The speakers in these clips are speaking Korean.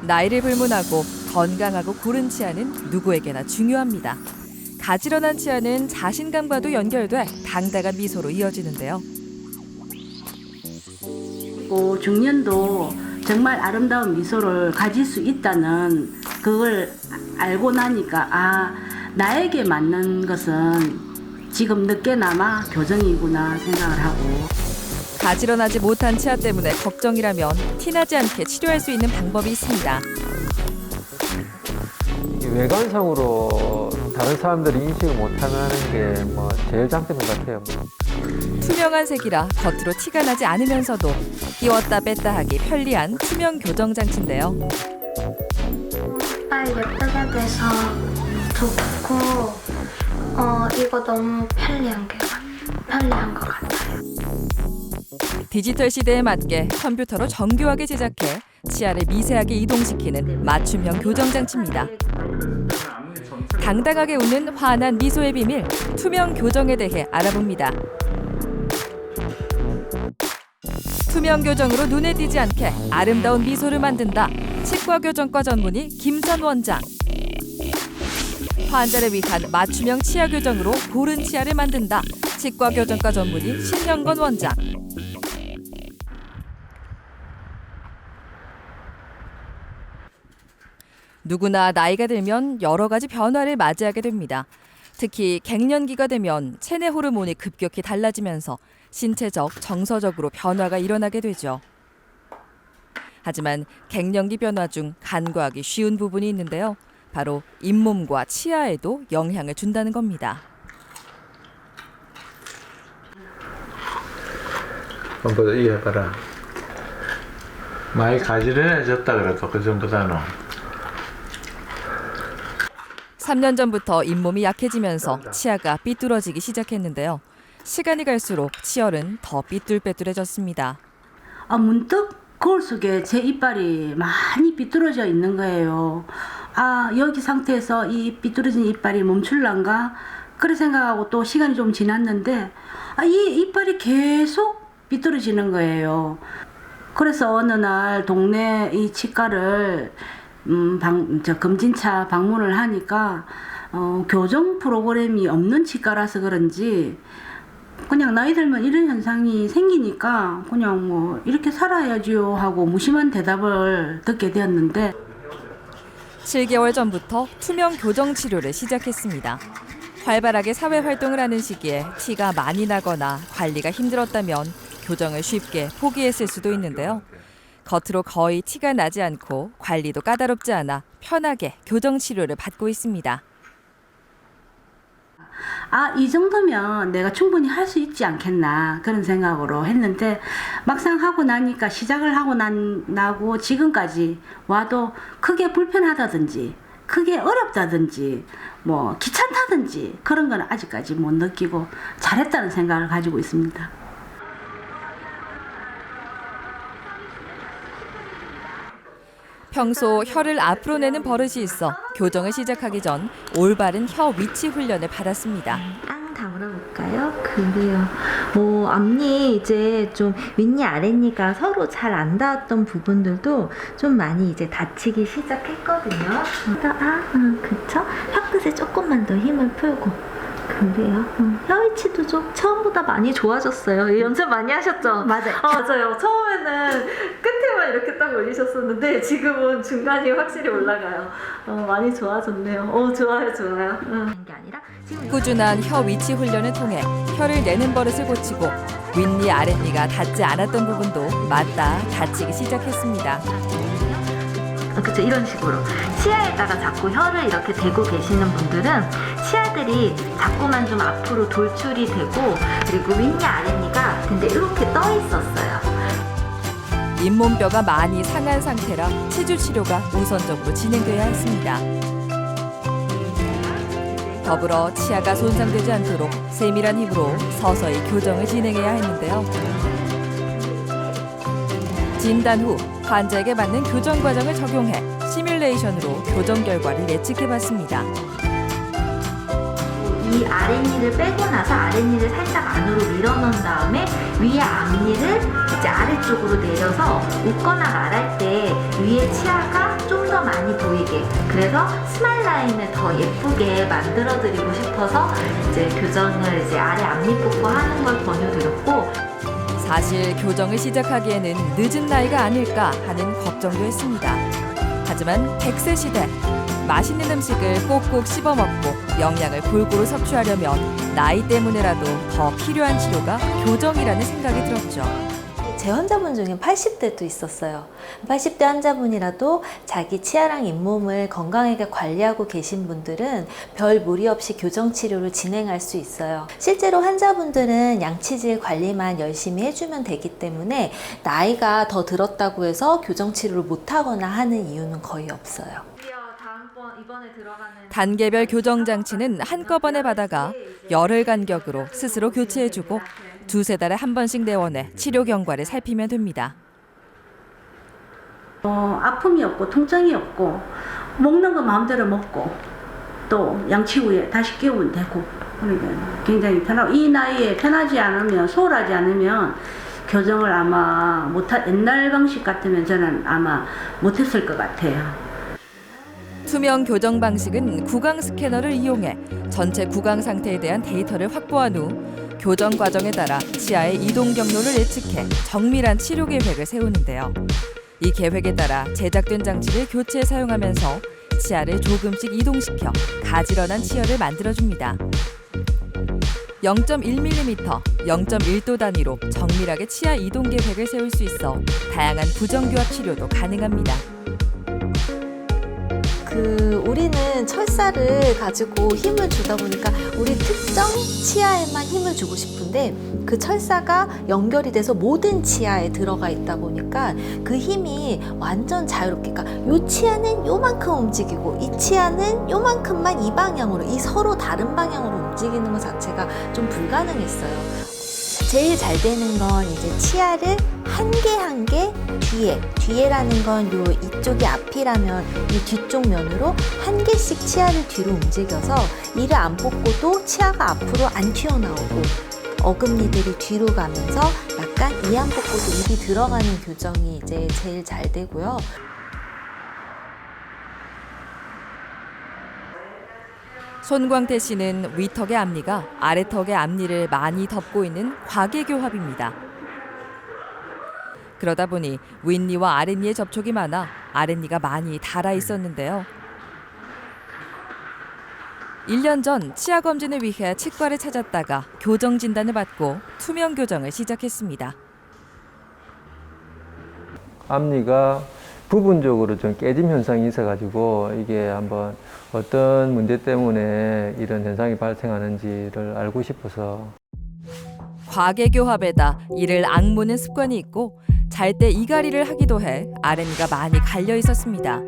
나이를 불문하고 건강하고 고른 치아는 누구에게나 중요합니다. 가지런한 치아는 자신감과도 연결돼 당당한 미소로 이어지는데요. 중년도 정말 아름다운 미소를 가질 수 있다는 그걸 알고 나니까 나에게 맞는 것은 지금 늦게나마 교정이구나 생각을 하고. 가지런하지 못한 치아 때문에 걱정이라면 티나지 않게 치료할 수 있는 방법이 있습니다. 외관상으로 다른 사람들이 인식을 못하는 게 제일 장점인 것 같아요. 투명한 색이라 겉으로 티가 나지 않으면서도 끼웠다 뺐다 하기 편리한 투명 교정 장치인데요. 이빨 예쁘게 돼서 좋고 이거 너무 편리한 것 같아요. 디지털 시대에 맞게 컴퓨터로 정교하게 제작해 치아를 미세하게 이동시키는 맞춤형 교정 장치입니다. 당당하게 웃는 환한 미소의 비밀, 투명 교정에 대해 알아봅니다. 투명 교정으로 눈에 띄지 않게 아름다운 미소를 만든다. 치과 교정과 전문의 김선 원장. 환자를 위한 맞춤형 치아 교정으로 고른 치아를 만든다. 치과 교정과 전문의 신영건 원장. 누구나 나이가 들면 여러 가지 변화를 맞이하게 됩니다. 특히 갱년기가 되면 체내 호르몬이 급격히 달라지면서 신체적, 정서적으로 변화가 일어나게 되죠. 하지만 갱년기 변화 중 간과하기 쉬운 부분이 있는데요. 바로 잇몸과 치아에도 영향을 준다는 겁니다. 한번 이해해봐라. 많이 가지런해졌다 그럴까 그 전보다는. 3년 전부터 잇몸이 약해지면서 치아가 삐뚤어지기 시작했는데요. 시간이 갈수록 치열은 더 삐뚤빼뚤해졌습니다. 문득 거울 속에 제 이빨이 많이 삐뚤어져 있는 거예요. 여기 상태에서 이 삐뚤어진 이빨이 멈출란가? 그래 생각하고 또 시간이 좀 지났는데 이 이빨이 계속 삐뚤어지는 거예요. 그래서 어느 날 동네 이 치과를 검진차 방문을 하니까 교정 프로그램이 없는 치과라서 그런지 그냥 나이 들면 이런 현상이 생기니까 그냥 이렇게 살아야지요 하고 무심한 대답을 듣게 되었는데 7개월 전부터 투명 교정 치료를 시작했습니다. 활발하게 사회 활동을 하는 시기에 티가 많이 나거나 관리가 힘들었다면 교정을 쉽게 포기했을 수도 있는데요. 겉으로 거의 티가 나지 않고 관리도 까다롭지 않아 편하게 교정 치료를 받고 있습니다. 이 정도면 내가 충분히 할 수 있지 않겠나 그런 생각으로 했는데 막상 하고 나니까 시작을 하고 나고 지금까지 와도 크게 불편하다든지 크게 어렵다든지 귀찮다든지 그런 건 아직까지 못 느끼고 잘했다는 생각을 가지고 있습니다. 평소 혀를 앞으로 내는 버릇이 있어 교정을 시작하기 전 올바른 혀 위치 훈련을 받았습니다. 땅 다물어 볼까요? 그래요. 앞니 이제 좀 윗니 아랫니가 서로 잘 안 닿았던 부분들도 좀 많이 이제 닫히기 시작했거든요. 그쵸? 혀끝에 조금만 더 힘을 풀고. 그래요. 혀 위치도 좀 처음보다 많이 좋아졌어요. 연습 많이 하셨죠? 맞아요. 맞아요. 처음에는 끝에만 이렇게 딱 올리셨었는데 지금은 중간이 확실히 올라가요. 많이 좋아졌네요. 좋아요. 게 아니라 지금 꾸준한 혀 위치 훈련을 통해 혀를 내는 버릇을 고치고 윗니 아랫니가 닿지 않았던 부분도 맞다 닿히기 시작했습니다. 그쵸, 이런 식으로 치아에다가 자꾸 혀를 이렇게 대고 계시는 분들은 치아들이 자꾸만 좀 앞으로 돌출이 되고 그리고 윗니 아랫니가 근데 이렇게 떠 있었어요. 잇몸뼈가 많이 상한 상태라 치주 치료가 우선적으로 진행돼야 했습니다. 더불어 치아가 손상되지 않도록 세밀한 힘으로 서서히 교정을 진행해야 했는데요. 진단 후 환자에게 맞는 교정 과정을 적용해 시뮬레이션으로 교정 결과를 예측해봤습니다. 이 아랫니를 빼고 나서 아랫니를 살짝 안으로 밀어넣은 다음에 위에 앞니를 이제 아래쪽으로 내려서 웃거나 말할 때 위에 치아가 좀 많이 보이게, 그래서 스마일 라인을 더 예쁘게 만들어드리고 싶어서 이제 교정을 이제 아래 앞니 뽑고 하는 걸 권유드렸고, 사실 교정을 시작하기에는 늦은 나이가 아닐까 하는 걱정도 했습니다. 하지만 100세 시대, 맛있는 음식을 꼭꼭 씹어 먹고 영양을 골고루 섭취하려면 나이 때문에라도 더 필요한 치료가 교정이라는 생각이 들었죠. 제 환자분 중에 80대도 있었어요. 80대 환자분이라도 자기 치아랑 잇몸을 건강하게 관리하고 계신 분들은 별 무리 없이 교정 치료를 진행할 수 있어요. 실제로 환자분들은 양치질 관리만 열심히 해주면 되기 때문에 나이가 더 들었다고 해서 교정 치료를 못하거나 하는 이유는 거의 없어요. 단계별 교정 장치는 한꺼번에 받아가 열흘 간격으로 스스로 교체해주고 두세 달에 한 번씩 내원해 치료 경과를 살피면 됩니다. 아픔이 없고 통증이 없고 먹는 거 마음대로 먹고 또 양치 후에 다시 깨우면 되고 그러니까 굉장히 편하고 이 나이에 편하지 않으면 소홀하지 않으면 교정을 아마 옛날 방식 같으면 저는 아마 못했을 것 같아요. 투명 교정 방식은 구강 스캐너를 이용해 전체 구강 상태에 대한 데이터를 확보한 후 교정 과정에 따라 치아의 이동 경로를 예측해 정밀한 치료 계획을 세우는데요. 이 계획에 따라 제작된 장치를 교체해 사용하면서 치아를 조금씩 이동시켜 가지런한 치열을 만들어줍니다. 0.1mm, 0.1도 단위로 정밀하게 치아 이동 계획을 세울 수 있어 다양한 부정교합 치료도 가능합니다. 우리는 철사를 가지고 힘을 주다 보니까 우리 특정 치아에만 힘을 주고 싶은데 그 철사가 연결이 돼서 모든 치아에 들어가 있다 보니까 그 힘이 완전 자유롭게, 그러니까 이 치아는 요만큼 움직이고 이 치아는 요만큼만 이 방향으로, 이 서로 다른 방향으로 움직이는 것 자체가 좀 불가능했어요. 제일 잘 되는 건 이제 치아를 한 개 뒤에라는 건 요 이쪽이 앞이라면 이 뒤쪽 면으로 한 개씩 치아를 뒤로 움직여서 이를 안 뽑고도 치아가 앞으로 안 튀어나오고 어금니들이 뒤로 가면서 약간 이 안 뽑고도 입이 들어가는 교정이 이제 제일 잘 되고요. 손광태 씨는 위턱의 앞니가 아래턱의 앞니를 많이 덮고 있는 과계교합입니다. 그러다 보니 윗니와 아랫니의 접촉이 많아 아랫니가 많이 닳아 있었는데요. 1년 전 치아 검진을 위해 치과를 찾았다가 교정 진단을 받고 투명 교정을 시작했습니다. 앞니가 부분적으로 좀 깨짐 현상이 있어가지고 이게 한번 어떤 문제 때문에 이런 현상이 발생하는지를 알고 싶어서. 과계교합에다 이를 악무는 습관이 있고 잘 때 이갈이를 하기도 해 아랫니가 많이 갈려 있었습니다.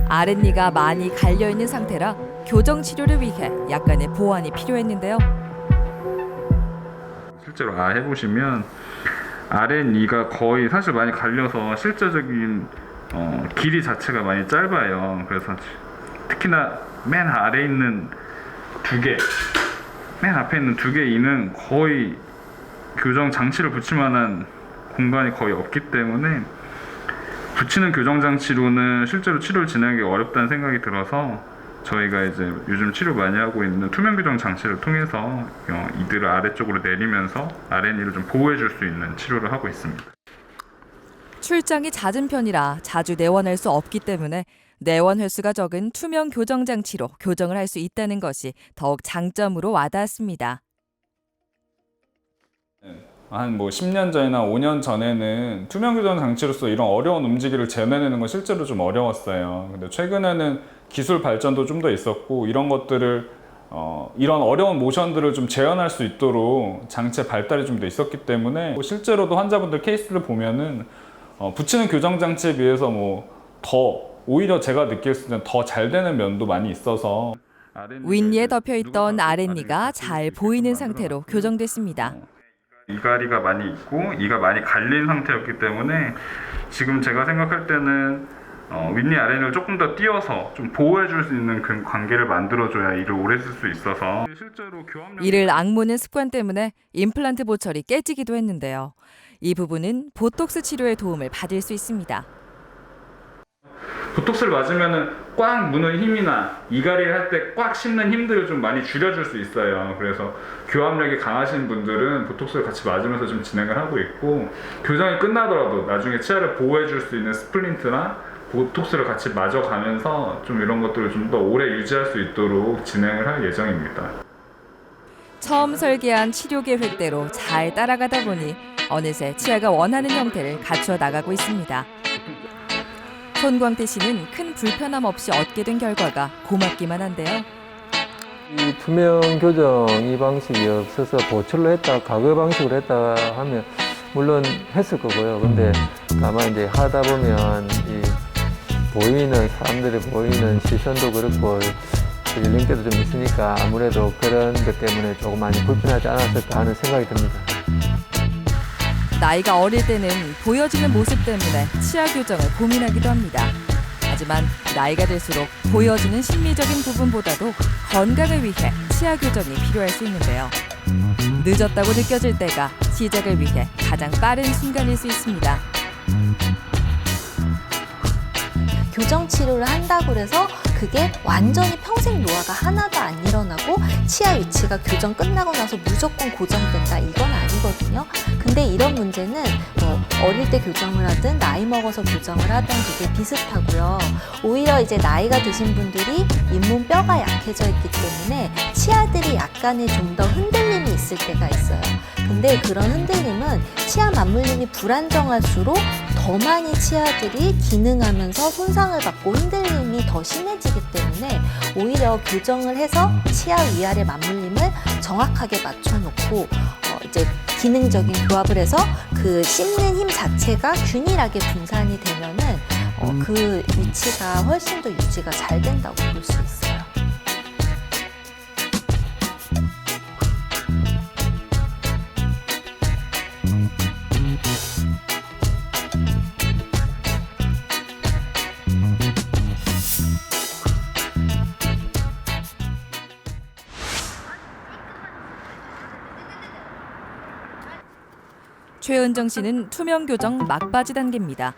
아랫니가 많이 갈려 있는 상태라 교정 치료를 위해 약간의 보완이 필요했는데요. 실제로 해보시면 아랫니가 거의 사실 많이 갈려서 실제적인 길이 자체가 많이 짧아요. 그래서 특히나 맨 아래에 있는 맨 앞에 있는 두 개 이는 거의 교정 장치를 붙일 만한 공간이 거의 없기 때문에 붙이는 교정 장치로는 실제로 치료를 진행하기 어렵다는 생각이 들어서 저희가 이제 요즘 치료 많이 하고 있는 투명 교정 장치를 통해서 이들을 아래쪽으로 내리면서 아랫니를 좀 보호해 줄 수 있는 치료를 하고 있습니다. 출장이 잦은 편이라 자주 내원할 수 없기 때문에 내원 횟수가 적은 투명 교정 장치로 교정을 할 수 있다는 것이 더욱 장점으로 와닿았습니다. 한 10년 전이나 5년 전에는 투명 교정 장치로서 이런 어려운 움직이를 재현해내는 건 실제로 좀 어려웠어요. 근데 최근에는 기술 발전도 좀 더 있었고 이런 것들을 이런 어려운 모션들을 좀 재현할 수 있도록 장치의 발달이 좀 더 있었기 때문에 실제로도 환자분들 케이스를 보면은 붙이는 교정 장치에 비해서 오히려 제가 느낄 때는 더 잘 되는 면도 많이 있어서 윗니에 덮여있던 아랫니가 잘 보이는 상태로 교정됐습니다. 이갈이가 많이 있고 이가 많이 갈린 상태였기 때문에 지금 제가 생각할 때는 윗니 아랫니를 조금 더 띄어서 좀 보호해 줄 수 있는 그 관계를 만들어줘야 이를 오래 쓸 수 있어서 실제로 이를 악무는 습관 때문에 임플란트 보철이 깨지기도 했는데요. 이 부분은 보톡스 치료의 도움을 받을 수 있습니다. 보톡스를 맞으면은 꽉 무는 힘이나 이갈이를 할 때 꽉 씹는 힘들을 좀 많이 줄여줄 수 있어요. 그래서 교합력이 강하신 분들은 보톡스를 같이 맞으면서 좀 진행을 하고 있고, 교정이 끝나더라도 나중에 치아를 보호해줄 수 있는 스플린트나 보톡스를 같이 맞아가면서 좀 이런 것들을 좀 더 오래 유지할 수 있도록 진행을 할 예정입니다. 처음 설계한 치료 계획대로 잘 따라가다 보니 어느새 치아가 원하는 형태를 갖춰 나가고 있습니다. 손광태 씨는 큰 불편함 없이 얻게 된 결과가 고맙기만 한데요. 이 투명 교정 이 방식이 없어서 보철로 했다, 가거 방식으로 했다 하면 물론 했을 거고요. 근데 다만 이제 하다 보면 이 보이는 사람들이 보이는 시선도 그렇고 연령대도 좀 있으니까 아무래도 그런 것 때문에 조금 많이 불편하지 않았을까 하는 생각이 듭니다. 나이가 어릴 때는 보여지는 모습 때문에 치아 교정을 고민하기도 합니다. 하지만 나이가 들수록 보여지는 심미적인 부분보다도 건강을 위해 치아 교정이 필요할 수 있는데요. 늦었다고 느껴질 때가 시작을 위해 가장 빠른 순간일 수 있습니다. 교정 치료를 한다고 해서 그게 완전히 평생 노화가 하나도 안 일어나고 치아 위치가 교정 끝나고 나서 무조건 고정된다, 이건 아니거든요. 근데 이런 문제는 어릴 때 교정을 하든 나이 먹어서 교정을 하든 그게 비슷하고요. 오히려 이제 나이가 드신 분들이 잇몸 뼈가 약해져 있기 때문에 치아들이 약간의 좀 더 흔들림이 있을 때가 있어요. 근데 그런 흔들림은 치아 맞물림이 불안정할수록 더 많이 치아들이 기능하면서 손상을 받고 흔들림이 더 심해지기 때문에 오히려 교정을 해서 치아 위아래 맞물림을 정확하게 맞춰놓고 이제 기능적인 교합을 해서 그 씹는 힘 자체가 균일하게 분산이 되면은 그 위치가 훨씬 더 유지가 잘 된다고 볼 수 있어요. 최은정 씨는 투명 교정 막바지 단계입니다.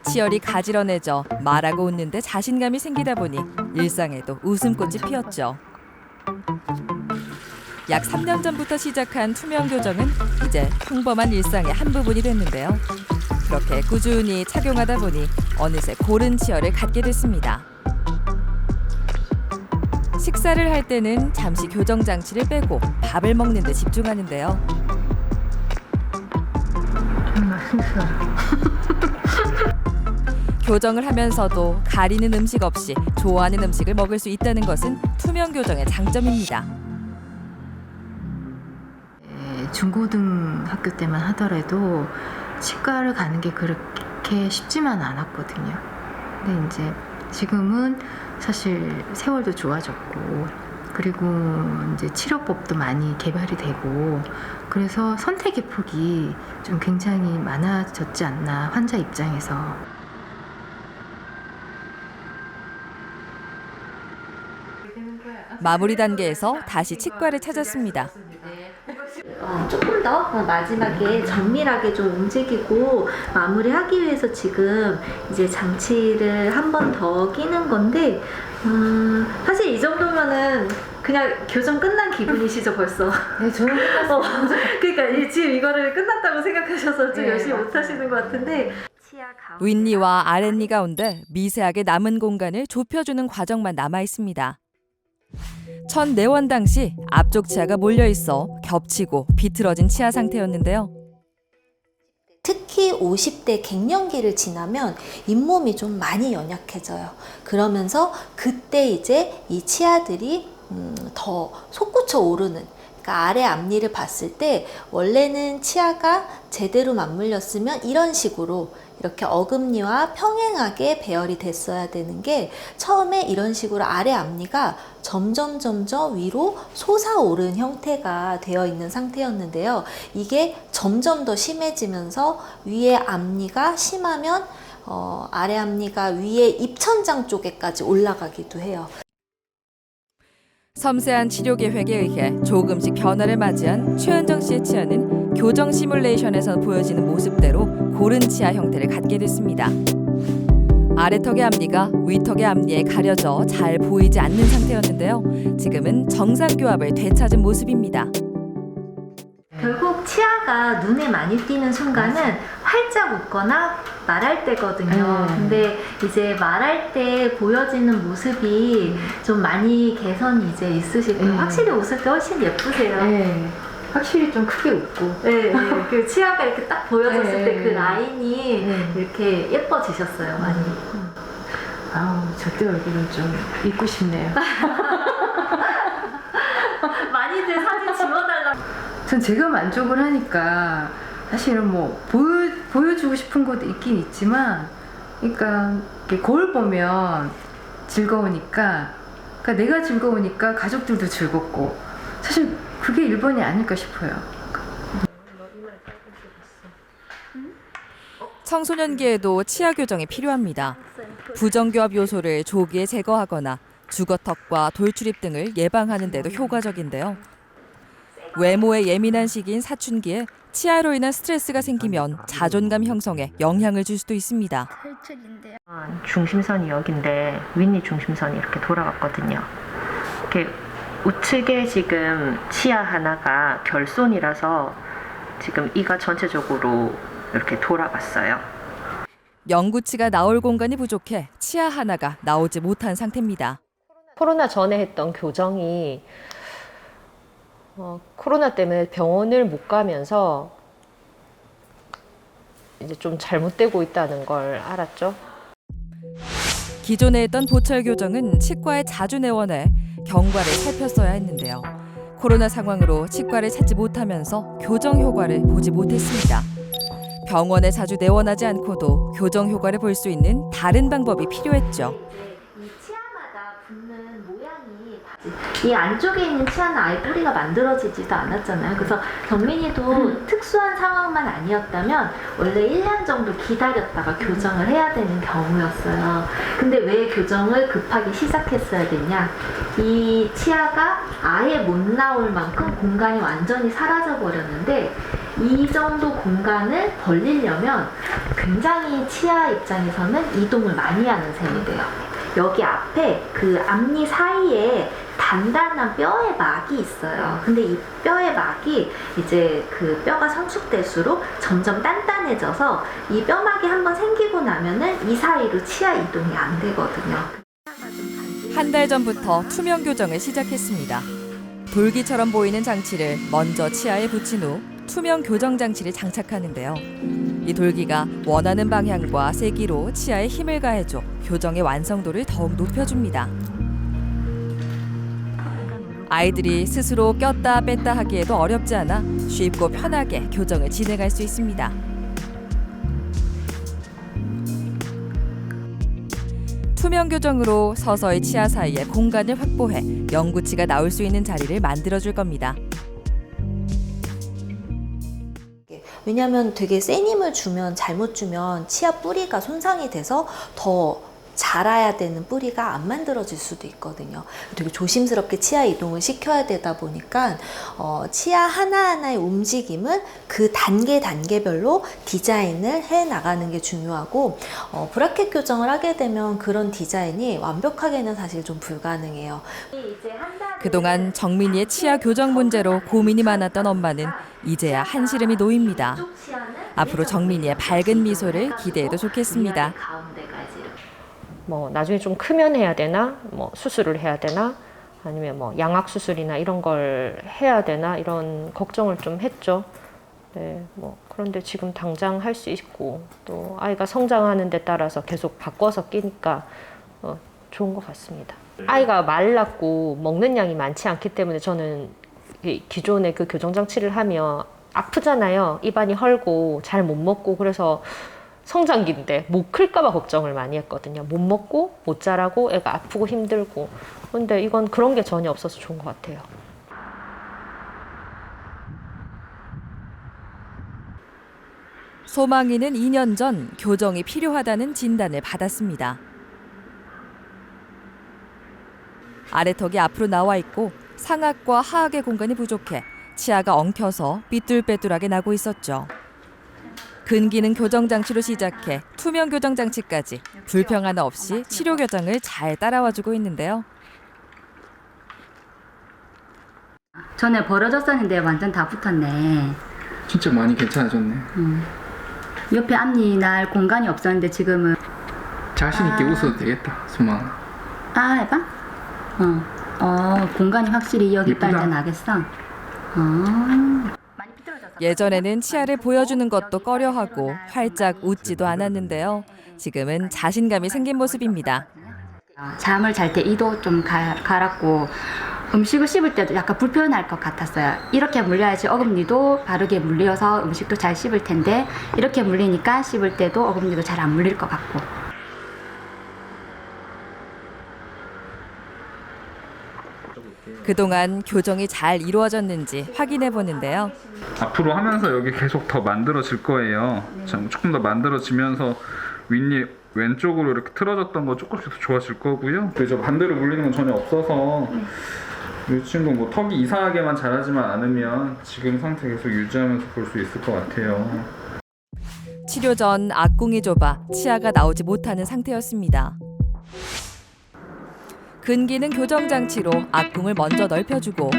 치열이 가지런해져 말하고 웃는데 자신감이 생기다 보니 일상에도 웃음꽃이 피었죠. 약 3년 전부터 시작한 투명 교정은 이제 평범한 일상의 한 부분이 됐는데요. 그렇게 꾸준히 착용하다 보니 어느새 고른 치열을 갖게 됐습니다. 식사를 할 때는 잠시 교정 장치를 빼고 밥을 먹는 데 집중하는데요. 교정을 하면서도 가리는 음식 없이 좋아하는 음식을 먹을 수 있다는 것은 투명 교정의 장점입니다. 중고등학교 때만 하더라도 치과를 가는 게 그렇게 쉽지만 않았거든요. 근데 이제 지금은 사실 세월도 좋아졌고, 그리고 이제 치료법도 많이 개발이 되고, 그래서 선택의 폭이 좀 굉장히 많아졌지 않나, 환자 입장에서. 마무리 단계에서 다시 치과를 찾았습니다. 조금 더 마지막에 정밀하게 좀 움직이고 마무리하기 위해서 지금 이제 장치를 한 번 더 끼는 건데, 사실 이 정도면은 그냥 교정 끝난 기분이시죠 벌써? 네, 저는 끝났어요. 그러니까 지금 이거를 끝났다고 생각하셔서 좀 열심히 못 하시는 것 같은데, 윗니와 아랫니 가운데 미세하게 남은 공간을 좁혀주는 과정만 남아 있습니다. 첫 내원 당시 앞쪽 치아가 몰려 있어 겹치고 비틀어진 치아 상태였는데요. 특히 50대 갱년기를 지나면 잇몸이 좀 많이 연약해져요. 그러면서 그때 이제 이 치아들이 더 솟구쳐 오르는, 그러니까 아래 앞니를 봤을 때 원래는 치아가 제대로 맞물렸으면 이런 식으로 이렇게 어금니와 평행하게 배열이 됐어야 되는 게 처음에 이런 식으로 아래 앞니가 점점 위로 솟아오른 형태가 되어 있는 상태였는데요. 이게 점점 더 심해지면서 위에 앞니가 심하면 아래 앞니가 위에 입천장 쪽에까지 올라가기도 해요. 섬세한 치료 계획에 의해 조금씩 변화를 맞이한 최은정 씨의 치아는 교정 시뮬레이션에서 보여지는 모습대로 고른 치아 형태를 갖게 됐습니다. 아래턱의 앞니가 위턱의 앞니에 가려져 잘 보이지 않는 상태였는데요. 지금은 정상 교합을 되찾은 모습입니다. 결국 치아가 눈에 많이 띄는 순간은 활짝 웃거나 말할 때거든요. 근데 이제 말할 때 보여지는 모습이 좀 많이 개선이 이제 있으시고 확실히 웃을 때 훨씬 예쁘세요. 네. 확실히 좀 크게 웃고. 네, 그 치아가 이렇게 딱 보여졌을 때 그 라인이 이렇게 예뻐지셨어요, 많이. 아우, 저때 얼굴은 좀 잊고 싶네요. 많이들 사진 지워달라고. 전 제가 만족을 하니까 사실은 뭐 보여주고 싶은 것도 있긴 있지만, 그러니까 이렇게 거울 보면 즐거우니까, 그러니까 내가 즐거우니까 가족들도 즐겁고, 사실 그게 1번이 아닐까 싶어요. 청소년기에도 치아 교정이 필요합니다. 부정교합 요소를 조기에 제거하거나 죽어턱과 돌출입 등을 예방하는 데도 효과적인데요. 외모에 예민한 시기인 사춘기에 치아로 인한 스트레스가 생기면 자존감 형성에 영향을 줄 수도 있습니다. 중심선이 여긴데 윗니 중심선이 이렇게 돌아갔거든요. 이렇게 우측에 지금 치아 하나가 결손이라서 지금 이가 전체적으로 이렇게 돌아갔어요. 영구치가 나올 공간이 부족해 치아 하나가 나오지 못한 상태입니다. 코로나 전에 했던 교정이 코로나 때문에 병원을 못 가면서 이제 좀 잘못되고 있다는 걸 알았죠. 기존에 했던 보철 교정은 치과에 자주 내원해 경과를 살폈어야 했는데요. 코로나 상황으로 치과를 찾지 못하면서 교정 효과를 보지 못했습니다. 병원에 자주 내원하지 않고도 교정 효과를 볼 수 있는 다른 방법이 필요했죠. 이 치아마다 붙는 모양이 이 안쪽에 있는 치아는 아예 뿌리가 만들어지지도 않았잖아요. 그래서 정민이도 특수한 상황만 아니었다면 원래 1년 정도 기다렸다가 교정을 해야 되는 경우였어요. 근데 왜 교정을 급하게 시작했어야 됐냐? 이 치아가 아예 못 나올 만큼 공간이 완전히 사라져 버렸는데 이 정도 공간을 벌리려면 굉장히 치아 입장에서는 이동을 많이 하는 셈이 돼요. 여기 앞에 그 앞니 사이에 단단한 뼈의 막이 있어요. 근데 이 뼈의 막이 이제 그 뼈가 성숙될수록 점점 단단해져서 이 뼈막이 한번 생기고 나면은 이 사이로 치아 이동이 안 되거든요. 한 달 전부터 투명 교정을 시작했습니다. 돌기처럼 보이는 장치를 먼저 치아에 붙인 후 투명 교정 장치를 장착하는데요. 이 돌기가 원하는 방향과 세기로 치아에 힘을 가해줘 교정의 완성도를 더욱 높여줍니다. 아이들이 스스로 꼈다 뺐다 하기에도 어렵지 않아 쉽고 편하게 교정을 진행할 수 있습니다. 투명 교정으로 서서히 치아 사이에 공간을 확보해 영구치가 나올 수 있는 자리를 만들어줄 겁니다. 왜냐하면 되게 센 힘을 주면 잘못 주면 치아 뿌리가 손상이 돼서 더 자라야 되는 뿌리가 안 만들어질 수도 있거든요. 되게 조심스럽게 치아 이동을 시켜야 되다 보니까 치아 하나하나의 움직임은 그 단계별로 디자인을 해 나가는 게 중요하고 브라켓 교정을 하게 되면 그런 디자인이 완벽하게는 사실 좀 불가능해요. 그동안 정민이의 치아 교정 문제로 고민이 많았던 엄마는 이제야 한시름이 놓입니다. 앞으로 정민이의 밝은 미소를 기대해도 좋겠습니다. 뭐 나중에 좀 크면 해야 되나, 뭐 수술을 해야 되나, 아니면 뭐 양악 수술이나 이런 걸 해야 되나 이런 걱정을 좀 했죠. 네, 뭐 그런데 지금 당장 할 수 있고 또 아이가 성장하는 데 따라서 계속 바꿔서 끼니까 좋은 것 같습니다. 아이가 말랐고 먹는 양이 많지 않기 때문에 저는 기존에 그 교정 장치를 하면 아프잖아요. 입안이 헐고 잘 못 먹고 그래서 성장기인데 못 클까봐 걱정을 많이 했거든요. 못 먹고 못 자라고 애가 아프고 힘들고. 근데 이건 그런 게 전혀 없어서 좋은 것 같아요. 소망이는 2년 전 교정이 필요하다는 진단을 받았습니다. 아래턱이 앞으로 나와 있고 상악과 하악의 공간이 부족해 치아가 엉켜서 삐뚤빼뚤하게 나고 있었죠. 근기능 교정 장치로 시작해 투명 교정 장치까지 불평 하나 없이 치료 과정을 잘 따라와주고 있는데요. 전에 벌어졌었는데 완전 다 붙었네. 진짜 많이 괜찮아졌네. 옆에 앞니 날 공간이 없었는데 지금은 자신 있게 웃어도 되겠다, 수망아. 해봐. 공간이 확실히 여기 예쁘다. 빨리 나겠어. 예전에는 치아를 보여주는 것도 꺼려하고 활짝 웃지도 않았는데요. 지금은 자신감이 생긴 모습입니다. 잠을 잘 때 이도 좀 갈았고 음식을 씹을 때도 약간 불편할 것 같았어요. 이렇게 물려야지 어금니도 바르게 물려서 음식도 잘 씹을 텐데 이렇게 물리니까 씹을 때도 어금니도 잘 안 물릴 것 같고. 그동안 교정이 잘 이루어졌는지 확인해 보는데요. 앞으로 하면서 여기 계속 더 만들어질 거예요. 조금 더 만들어지면서 윗니 왼쪽으로 이렇게 틀어졌던 거 조금씩 더 좋아질 거고요. 그래서 반대로 물리는 건 전혀 없어서 이 친구 뭐 턱이 이상하게만 자라지만 않으면 지금 상태 계속 유지하면서 볼 수 있을 것 같아요. 치료 전 악궁이 좁아 치아가 나오지 못하는 상태였습니다. 근기능 교정 장치로 악궁을 먼저 넓혀주고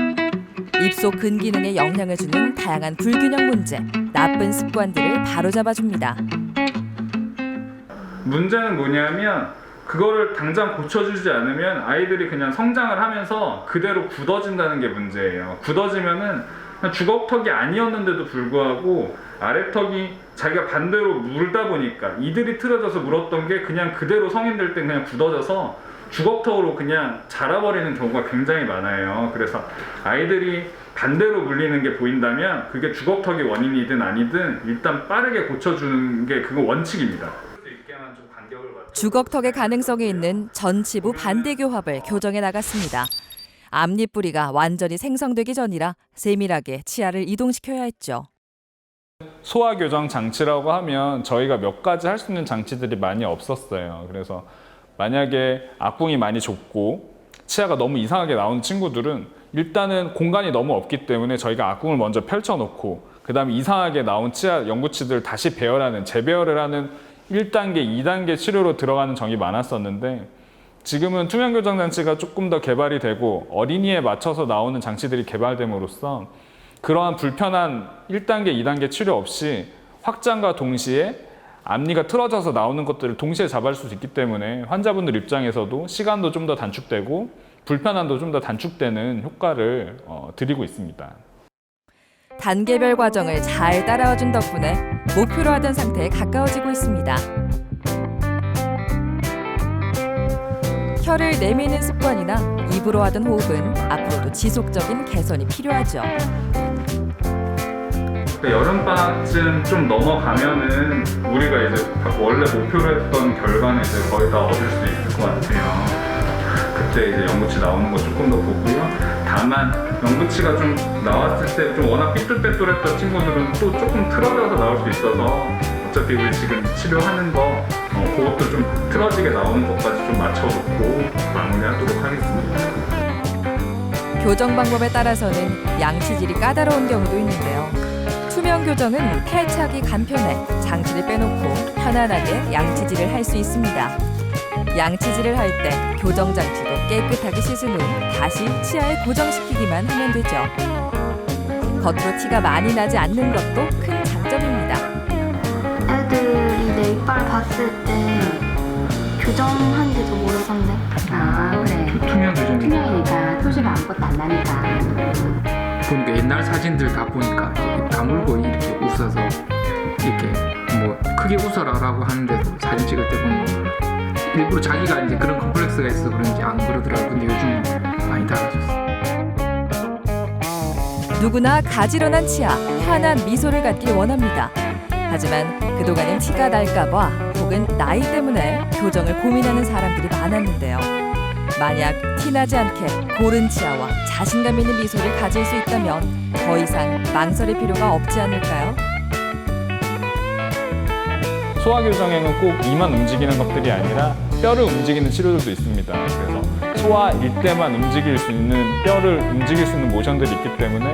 입속 근기능에 영향을 주는 다양한 불균형 문제, 나쁜 습관들을 바로잡아줍니다. 문제는 뭐냐면 그거를 당장 고쳐주지 않으면 아이들이 그냥 성장을 하면서 그대로 굳어진다는 게 문제예요. 굳어지면은 그냥 주걱턱이 아니었는데도 불구하고 아래턱이 자기가 반대로 물다 보니까 이들이 틀어져서 물었던 게 그냥 그대로 성인 될 때 그냥 굳어져서 주걱턱으로 그냥 자라버리는 경우가 굉장히 많아요. 그래서 아이들이 반대로 물리는 게 보인다면 그게 주걱턱이 원인이든 아니든 일단 빠르게 고쳐주는 게 그거 원칙입니다. 주걱턱의 가능성이 있는 전치부 반대교합을 교정해 나갔습니다. 앞니뿌리가 완전히 생성되기 전이라 세밀하게 치아를 이동시켜야 했죠. 소화 교정 장치라고 하면 저희가 몇 가지 할 수 있는 장치들이 많이 없었어요. 그래서 만약에 악궁이 많이 좁고 치아가 너무 이상하게 나오는 친구들은 일단은 공간이 너무 없기 때문에 저희가 악궁을 먼저 펼쳐놓고 그 다음에 이상하게 나온 치아 연구치들을 다시 배열하는, 재배열을 하는 1단계, 2단계 치료로 들어가는 적이 많았었는데 지금은 투명 교정 장치가 조금 더 개발이 되고 어린이에 맞춰서 나오는 장치들이 개발됨으로써 그러한 불편한 1단계, 2단계 치료 없이 확장과 동시에 앞니가 틀어져서 나오는 것들을 동시에 잡을 수 있기 때문에 환자분들 입장에서도 시간도 좀 더 단축되고 불편함도 좀 더 단축되는 효과를 드리고 있습니다. 단계별 과정을 잘 따라와준 덕분에 목표로 하던 상태에 가까워지고 있습니다. 혀를 내미는 습관이나 입으로 하던 호흡은 앞으로도 지속적인 개선이 필요하죠. 여름방학쯤 좀 넘어가면은 우리가 이제 원래 목표로 했던 결과는 이제 거의 다 얻을 수 있을 것 같아요. 그때 이제 연구치 나오는 거 조금 더 보고요. 다만 연구치가 좀 나왔을 때 좀 워낙 삐뚤빼뚤했던 친구들은 또 조금 틀어져서 나올 수 있어서 어차피 우리 지금 치료하는 거 그것도 좀 틀어지게 나오는 것까지 좀 맞춰놓고 마무리하도록 하겠습니다. 교정 방법에 따라서는 양치질이 까다로운 경우도 있는데요. 투명 교정은 탈착이 간편해 장치를 빼놓고 편안하게 양치질을 할 수 있습니다. 양치질을 할 때 교정 장치도 깨끗하게 씻은 후 다시 치아에 고정시키기만 하면 되죠. 겉으로 티가 많이 나지 않는 것도 큰 장점입니다. 애들이 내 이빨 봤을 때 교정한지도 모르던데. 그래. 투명 교정이 투명이니까 표시가 아무것도 안 나니까. 보니까 옛날 사진들 다 보니까 입 다물고 이렇게 웃어서 이렇게 뭐 크게 웃어라라고 하는데도 사진 찍을 때 보면 일부러 자기가 이제 그런 컴플렉스가 있어 그런지 안 그러더라고요. 근데 요즘 많이 달라졌어. 누구나 가지런한 치아, 환한 미소를 갖길 원합니다. 하지만 그동안은 티가 날까봐 혹은 나이 때문에 교정을 고민하는 사람들이 많았는데요. 만약 티나지 않게 고른 치아와 자신감 있는 미소를 가질 수 있다면 더 이상 망설일 필요가 없지 않을까요? 소화 교정에는 꼭 이만 움직이는 것들이 아니라 뼈를 움직이는 치료들도 있습니다. 그래서 소화일 때만 움직일 수 있는 뼈를 움직일 수 있는 모션들이 있기 때문에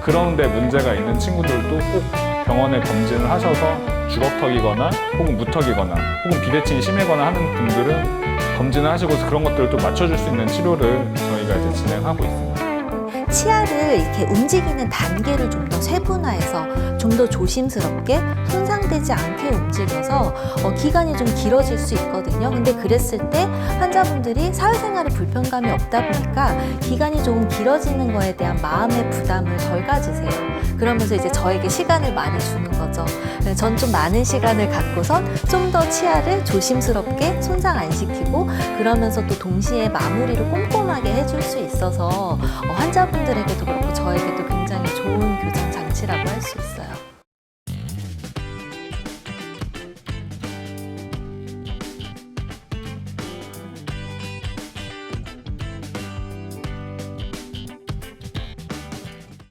그런데 문제가 있는 친구들도 꼭 병원에 검진을 하셔서 주걱턱이거나 혹은 무턱이거나 혹은 비대칭이 심하거나 하는 분들은 검진을 하시고 그런 것들을 또 맞춰줄 수 있는 치료를 저희가 이제 진행하고 있습니다. 치아를 이렇게 움직이는 단계를 좀 더 세분화해서 좀 더 조심스럽게 손상되지 않게 움직여서 기간이 좀 길어질 수 있거든요. 근데 그랬을 때 환자분들이 사회생활에 불편감이 없다 보니까 기간이 조금 길어지는 거에 대한 마음의 부담을 덜 가지세요. 그러면서 이제 저에게 시간을 많이 주는 거죠. 전 좀 많은 시간을 갖고선 좀 더 치아를 조심스럽게 손상 안 시키고 그러면서 또 동시에 마무리를 꼼꼼하게 해줄 수 있어서 환자분들에게도 그렇고 저에게도 굉장히 좋은 교정 장치라고 할 수 있어요.